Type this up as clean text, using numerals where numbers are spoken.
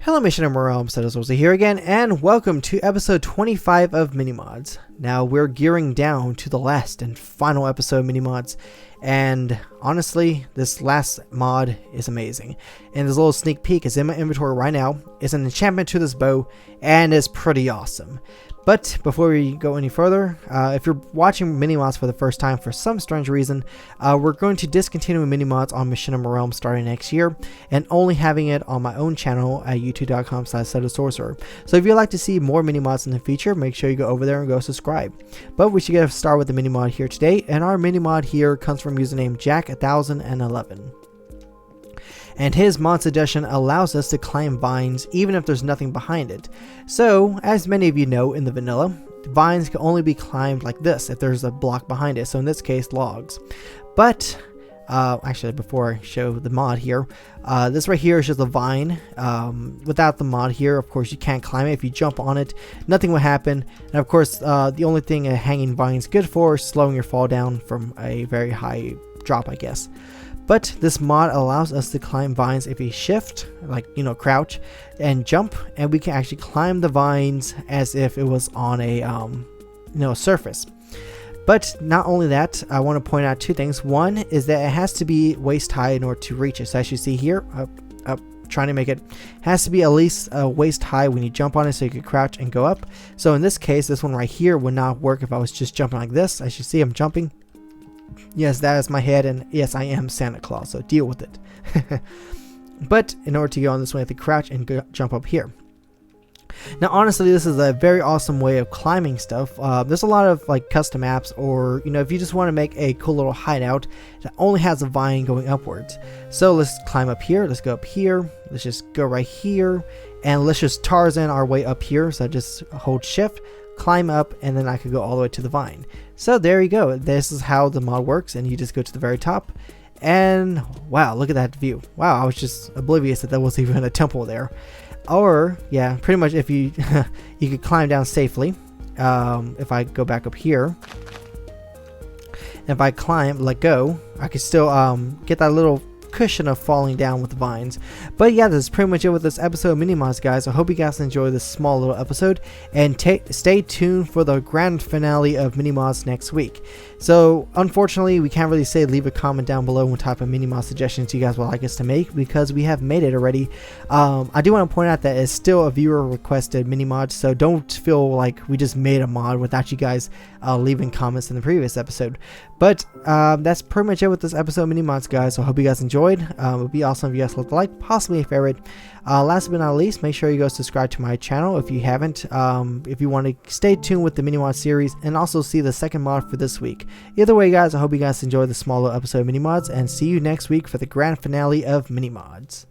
Hello MachinimaRealm, Setosorcerer here again, and welcome to episode 25 of Minimods. Now we're gearing down to the last and final episode of Minimods, and honestly, this last mod is amazing. And this little sneak peek is in my inventory right now. It's an enchantment to this bow, and it's pretty awesome. But before we go any further, if you're watching Minimods for the first time for some strange reason, we're going to discontinue Minimods on MachinimaRealm starting next year, and only having it on my own channel at youtube.com/Setosorcerer. So if you'd like to see more Minimods in the future, make sure you go over there and go subscribe. But we should get a start with the Minimod here today, and our Minimod here comes from username Jack1011. And his mod suggestion allows us to climb vines even if there's nothing behind it. So, as many of you know in the vanilla, vines can only be climbed like this if there's a block behind it, so in this case logs. But, actually before I show the mod here, this right here is just a vine. Without the mod here, of course you can't climb it. If you jump on it, nothing will happen. And of course, the only thing a hanging vine is good for is slowing your fall down from a very high drop, I guess. But this mod allows us to climb vines if we shift, like, crouch and jump, and we can actually climb the vines as if it was on a, surface. But not only that, I want to point out two things. One is that it has to be waist high in order to reach it. So as you see here, up, trying to make it, has to be at least waist high when you jump on it so you can crouch and go up. So in this case, this one right here would not work if I was just jumping like this. As you see, I'm jumping. Yes, that is my head, and yes, I am Santa Claus, so deal with it. But in order to go on this way, I have to crouch and jump up here. Now, honestly, this is a very awesome way of climbing stuff. There's a lot of custom apps, or if you just want to make a cool little hideout that only has a vine going upwards. So let's climb up here. Let's go up here. Let's just go right here, and let's just Tarzan our way up here. So I just hold shift, climb up, and then I could go all the way to the vine. So there you go. This is how the mod works, and you just go to the very top, and wow, look at that view. Wow, I was just oblivious that there was even a temple there. Or yeah, pretty much if you you could climb down safely. If I go back up here, and if I climb, let go, I could still get that little cushion of falling down with the vines. But yeah, that's pretty much it with this episode of Minimods, guys. I hope you guys enjoy this small little episode, and stay tuned for the grand finale of Minimods next week. So unfortunately, we can't really say leave a comment down below what type of Minimod suggestions you guys would like us to make, because we have made it already. I do want to point out that it's still a viewer requested Minimod, so don't feel like we just made a mod without you guys leaving comments in the previous episode. But that's pretty much it with this episode of Minimods, guys. So I hope you guys enjoyed. It would be awesome if you guys left a like, possibly a favorite. Last but not least, make sure you go subscribe to my channel if you haven't, if you want to stay tuned with the Minimod series and also see the second mod for this week. Either way, guys, I hope you guys enjoyed the small little episode of Minimods, and see you next week for the grand finale of Minimods.